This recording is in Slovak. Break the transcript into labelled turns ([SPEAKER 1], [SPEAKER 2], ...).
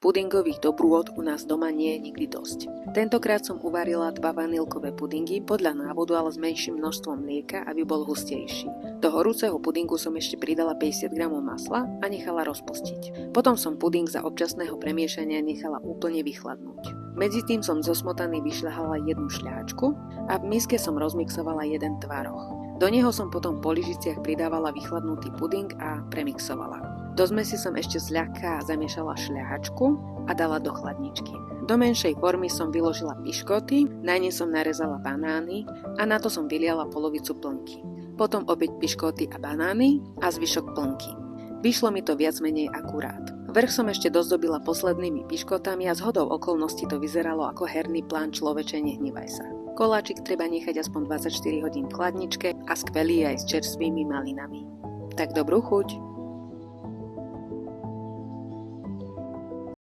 [SPEAKER 1] Pudingových dobrôt u nás doma nie je nikdy dosť. Tentokrát som uvarila 2 vanilkové pudingy podľa návodu, ale s menším množstvom mlieka, aby bol hustejší. Do horúceho pudingu som ešte pridala 50 g masla a nechala rozpustiť. Potom som puding za občasného premiešania nechala úplne vychladnúť. Medzi tým som zo smotany vyšľahala 1 šľahačku a v miske som rozmixovala 1 tvaroh. Do neho som potom po lyžiciach pridávala vychladnutý puding a premixovala. Do zmesi som ešte zľahka zamiešala šľahačku a dala do chladničky. Do menšej formy som vyložila piškoty, na ne som narezala banány a na to som vyliala polovicu plnky. Potom opäť piškoty a banány a zvyšok plnky. Vyšlo mi to viac menej akurát. Vrch som ešte dozdobila poslednými piškotami a zhodou okolností to vyzeralo ako herný plán Človeče, nehnevaj sa. Koláčik treba nechať aspoň 24 hodín v chladničke a skvelý aj s čerstvými malinami. Tak dobrú chuť!